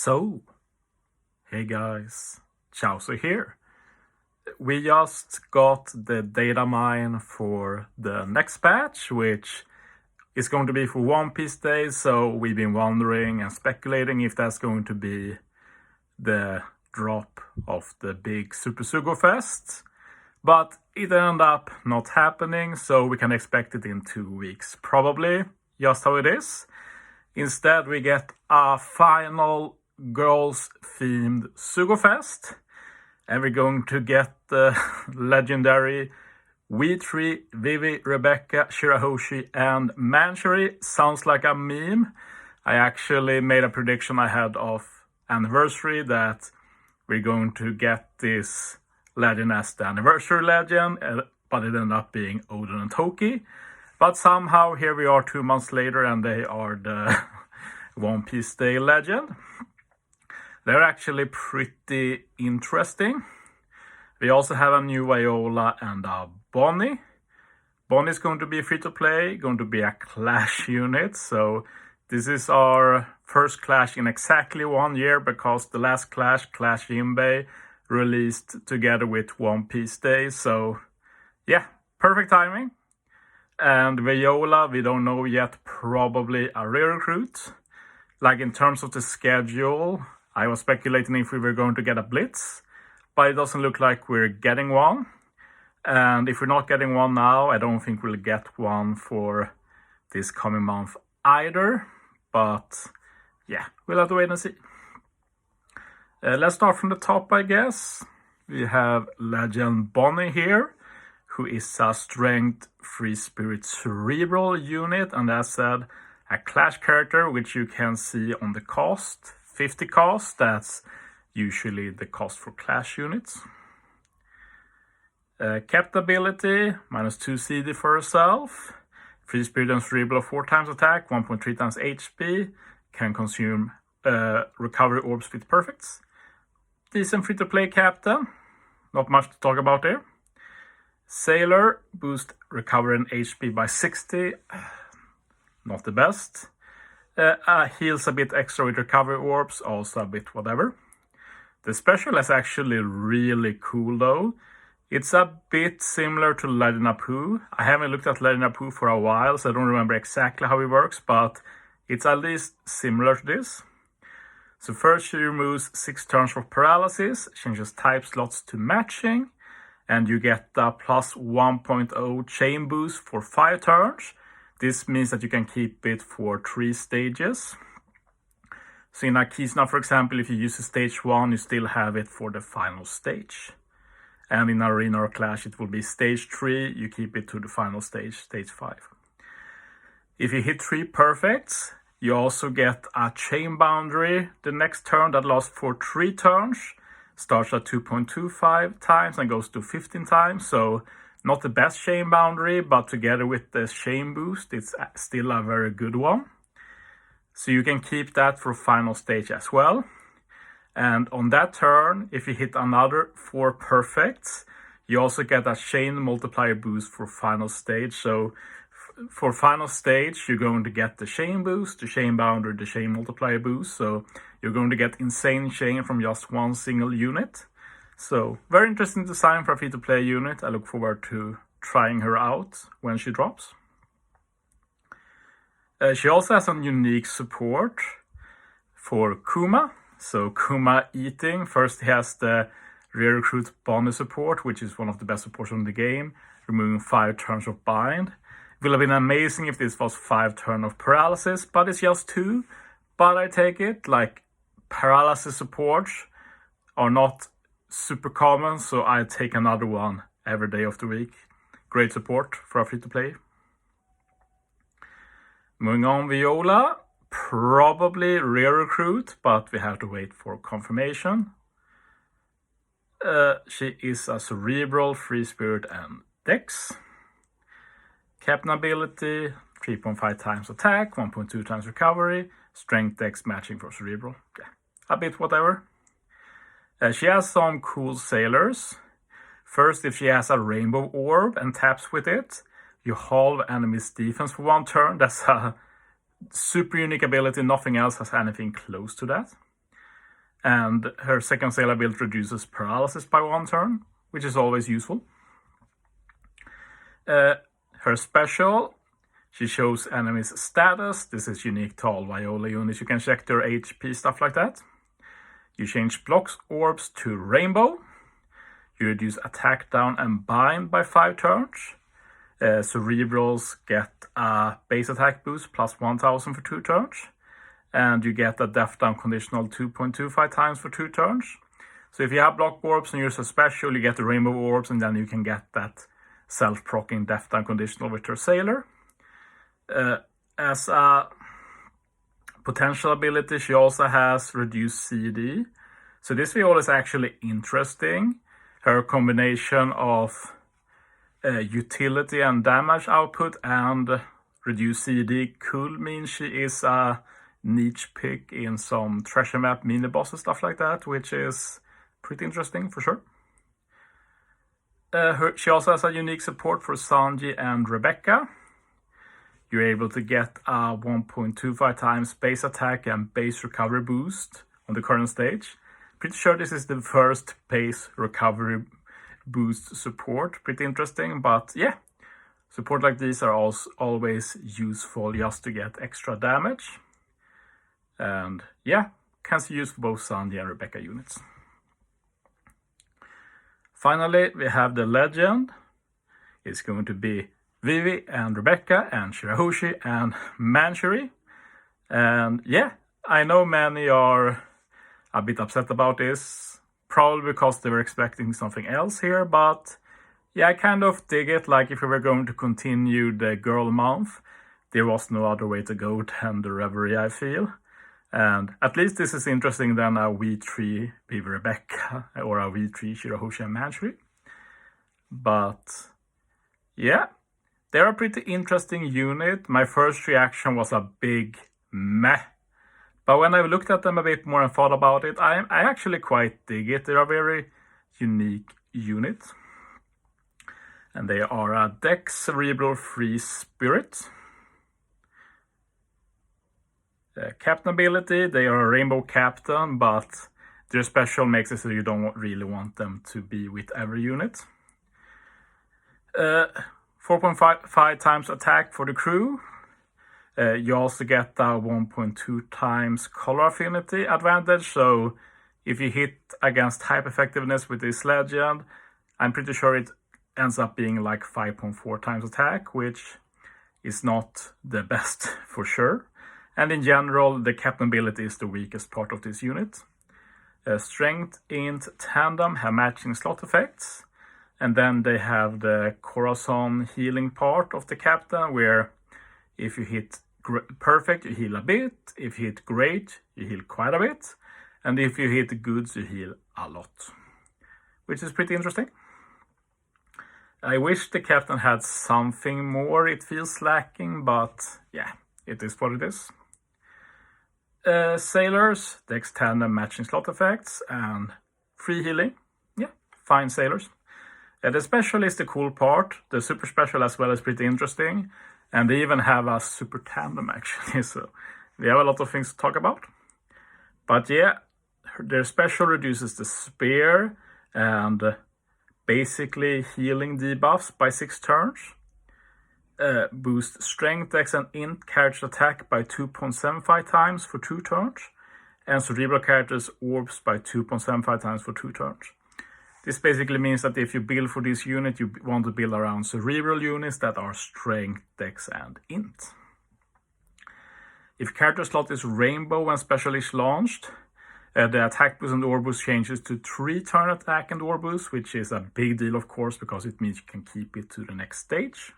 So, hey guys, Chauzu here. We just got the data mine for the next patch, which is going to be for One Piece Day, so we've been wondering and speculating if that's going to be the drop of the big Super Sugo Fest. But it ended up not happening, so we can expect it in 2 weeks, probably, just how it is. Instead, we get a final girls-themed Sugo Fest, and we're going to get the legendary We3, Vivi, Rebecca, Shirahoshi, and Mansherry. Sounds like a meme. I actually made a prediction ahead of anniversary that we're going to get this legend as the anniversary legend, but it ended up being Odin and Toki. But somehow here we are 2 months later and they are the One Piece Day legend. They're actually pretty interesting. We also have a new Viola and a Bonney. Bonney is going to be free to play, going to be a Clash unit. So this is our first Clash in exactly 1 year because the last Clash, Clash Jinbei, released together with One Piece Day. So yeah, perfect timing. And Viola, we don't know yet, probably a rare recruit. Like in terms of the schedule, I was speculating if we were going to get a Blitz, but it doesn't look like we're getting one. And if we're not getting one now, I don't think we'll get one for this coming month either. But yeah, we'll have to wait and see. Let's start from the top, I guess. We have Legend Bonney here, who is a strength free spirit cerebral unit, and as said, a Clash character, which you can see on the cost, 50 cost. That's usually the cost for Clash units. Kept ability, -2 CD for herself. Free spirit and cerebral 4 times attack, 1.3 times HP. Can consume recovery orbs with perfects. Decent free to play captain. Not much to talk about there. Sailor, boost recovery and HP by 60. Not the best. Heals a bit extra with recovery orbs, also a bit whatever. The special is actually really cool though. It's a bit similar to Legend Apu. I haven't looked at Legend Apu for a while, so I don't remember exactly how it works, but it's at least similar to this. So first she removes 6 turns of paralysis, changes type slots to matching, and you get the plus 1.0 chain boost for 5 turns. This means that you can keep it for 3 stages. So in Akisna, for example, if you use a stage 1, you still have it for the final stage. And in Arena or Clash, it will be stage 3, you keep it to the final stage, stage 5. If you hit 3 perfects, you also get a chain boundary the next turn that lasts for 3 turns. Starts at 2.25 times and goes to 15 times. So not the best chain boundary, but together with the chain boost, it's still a very good one. So you can keep that for final stage as well. And on that turn, if you hit another 4 perfects, you also get a chain multiplier boost for final stage. So for final stage, you're going to get the chain boost, the chain boundary, the chain multiplier boost. So you're going to get insane chain from just one single unit. So very interesting design for a free-to-play unit. I look forward to trying her out when she drops. She also has some unique support for Kuma. So Kuma eating. First he has the rare recruit Bonney support, which is one of the best supports in the game, removing 5 turns of bind. It would have been amazing if this was 5 turns of paralysis, but it's just 2. But I take it, like paralysis supports are not super common, so I take another one every day of the week. Great support for a free-to-play. Moving on, Viola. Probably rare recruit, but we have to wait for confirmation. She is a cerebral, free spirit, and dex. Captain ability, 3.5 times attack, 1.2 times recovery, strength dex matching for cerebral. Yeah, a bit whatever. She has some cool sailors. First, if she has a rainbow orb and taps with it, you halve enemy's defense for 1 turn. That's a super unique ability. Nothing else has anything close to that. And her second Sailor build reduces paralysis by 1 turn, which is always useful. Her special, she shows enemies' status. This is unique to all Viola units. You can check their HP, stuff like that. You change blocks orbs to rainbow. You reduce attack down and bind by 5 turns. Cerebrals get a base attack boost plus 1000 for 2 turns. And you get a death down conditional 2.25 times for 2 turns. So if you have block orbs and use a special, you get the rainbow orbs, and then you can get that self-proccing death down conditional with her Sailor. As a potential ability, she also has reduced CD. So this Viola is actually interesting. Her combination of utility and damage output and reduced CD could mean she is a niche pick in some treasure map mini boss and stuff like that, which is pretty interesting for sure. She also has a unique support for Sanji and Rebecca. You're able to get a 1.25 times base attack and base recovery boost on the current stage. Pretty sure this is the first base recovery boost support. Pretty interesting, but yeah. Support like these are also always useful just to get extra damage. And yeah, can be used for both Sanji and Rebecca units. Finally, we have the legend. It's going to be Vivi and Rebecca and Shirahoshi and Mansherry. And yeah, I know many are a bit upset about this, probably because they were expecting something else here, but yeah, I kind of dig it. Like if we were going to continue the girl month, there was no other way to go than the Reverie, I feel. And at least this is interesting than a V3 Vivi Rebecca or a V3 Shirahoshi and Mansherry. But yeah, they're a pretty interesting unit. My first reaction was a big meh. But when I looked at them a bit more and thought about it, I actually quite dig it. They're a very unique unit. And they are a Dex Cerebral Free Spirit. Captain ability, they are a Rainbow Captain, but their special makes it so you don't really want them to be with every unit. 4.5 times attack for the crew. You also get a 1.2 times color affinity advantage, so if you hit against type effectiveness with this legend, I'm pretty sure it ends up being like 5.4 times attack, which is not the best for sure. And in general, the captain ability is the weakest part of this unit. Strength, Int, Tandem have matching slot effects. And then they have the Corazon healing part of the captain, where if you hit perfect, you heal a bit. If you hit great, you heal quite a bit. And if you hit goods, you heal a lot. Which is pretty interesting. I wish the captain had something more. It feels lacking, but yeah, it is what it is. Sailors, Dex Tandem matching slot effects, and free healing. Yeah, fine sailors. The special is the cool part. The super special as well is pretty interesting. And they even have a super tandem actually. So we have a lot of things to talk about. But yeah, their special reduces the spear and basically healing debuffs by 6 turns. Boost strength, dex, and int character attack by 2.75 times for 2 turns. And cerebral characters orbs by 2.75 times for 2 turns. This basically means that if you build for this unit, you want to build around cerebral units that are strength, dex, and int. If character slot is rainbow when special is launched, the attack boost and orb boost changes to 3 turn attack and orb boost, which is a big deal of course, because it means you can keep it to the next stage.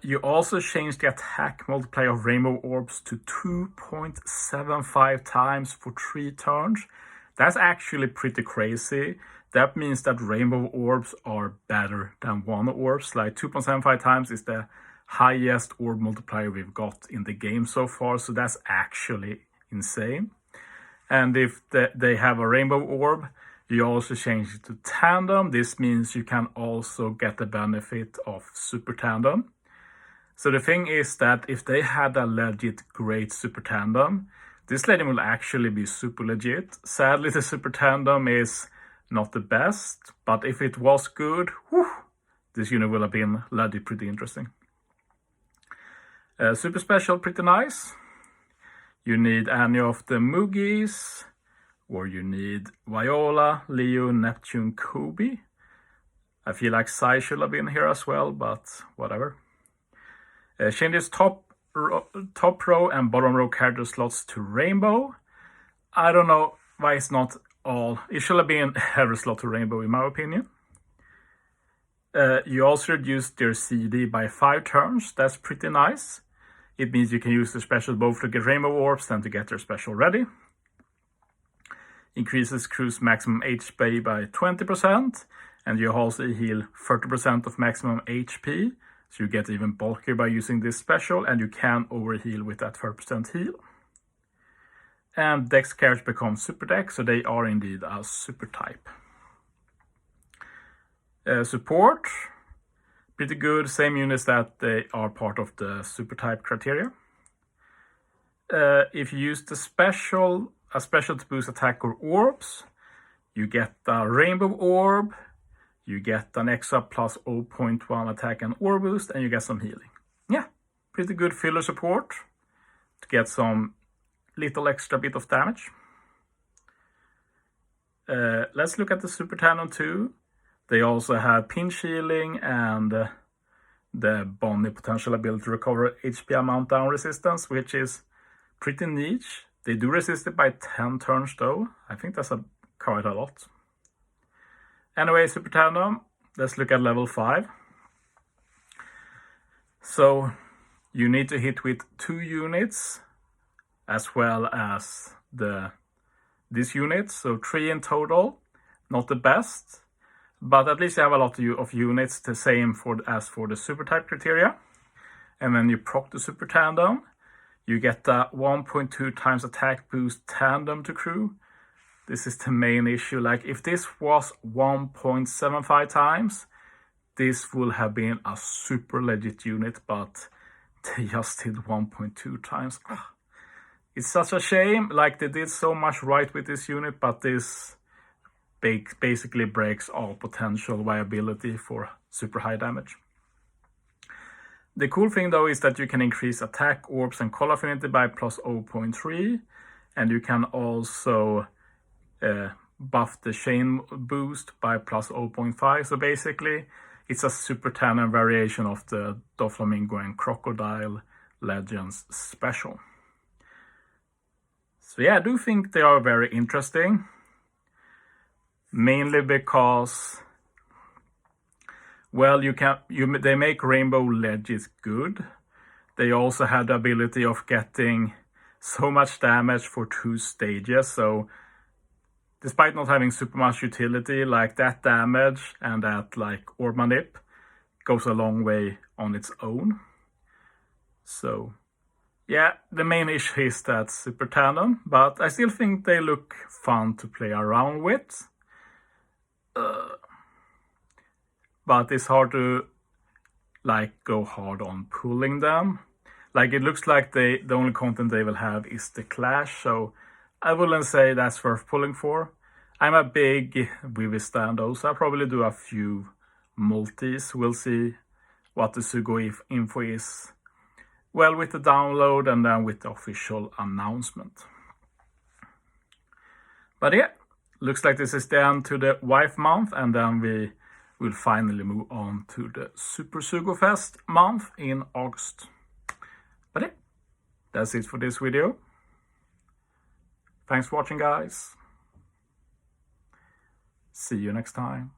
You also change the attack multiplier of rainbow orbs to 2.75 times for 3 turns. That's actually pretty crazy. That means that rainbow orbs are better than 1 orbs. Like 2.75 times is the highest orb multiplier we've got in the game so far. So that's actually insane. And if they have a rainbow orb, you also change it to tandem. This means you can also get the benefit of super tandem. So the thing is that if they had a legit great super tandem, This lady will actually be super legit. Sadly, the Super Tandem is not the best, but if it was good, whew, this unit will have been legit pretty interesting. Super special, pretty nice. You need any of the Moogies, or you need Viola, Leo, Neptune, Kobe. I feel like Sai should have been here as well, but whatever. Changes top row and bottom row character slots to rainbow. I don't know why it's not all. It should have been every slot to rainbow in my opinion. You also reduced their CD by 5 turns. That's pretty nice. It means you can use the special both to get rainbow orbs and to get their special ready. Increases crew's maximum HP by 20%, and you also heal 30% of maximum HP. So you get even bulkier by using this special, and you can overheal with that 30% heal. And Dex characters become Super Dex, so they are indeed a super type. Support, pretty good, same units that they are part of the super type criteria. If you use the special, a special to boost attack or orbs, you get the rainbow orb, you get an extra plus 0.1 attack and orb boost, and you get some healing. Yeah, pretty good filler support to get some little extra bit of damage. Let's look at the Super Tandem 2. They also have pinch healing and the Bonney potential ability to recover HP amount down resistance, which is pretty niche. They do resist it by 10 turns though. I think that's quite a lot. Anyway, Super Tandem, let's look at level 5. So you need to hit with 2 units as well as this unit, so 3 in total. Not the best, but at least you have a lot of units, the same as for the super type criteria. And when you proc the Super Tandem, you get the 1.2 times attack boost tandem to crew. This is the main issue. Like if this was 1.75 times, this would have been a super legit unit, but they just did 1.2 times. It's such a shame. Like they did so much right with this unit, but this basically breaks all potential viability for super high damage. The cool thing though is that you can increase attack, orbs, and call affinity by plus 0.3, and you can also buff the chain boost by plus 0.5. So basically, it's a Super Tandem variation of the Doflamingo and Crocodile Legends special. So yeah, I do think they are very interesting. Mainly because, well, they make Rainbow Legends good. They also have the ability of getting so much damage for 2 stages. So despite not having super much utility, like that damage and that like orb manip goes a long way on its own. So yeah, the main issue is that Super Tandem, but I still think they look fun to play around with. But it's hard to like go hard on pulling them. Like it looks like the only content they will have is the Clash, so I wouldn't say that's worth pulling for. I'm a big Vivi stan though, so I'll probably do a few multis. We'll see what the Sugo info is. Well, with the download and then with the official announcement. But yeah, looks like this is the end to the wife month, and then we will finally move on to the Super Sugo Fest month in August. But yeah, that's it for this video. Thanks for watching, guys. See you next time.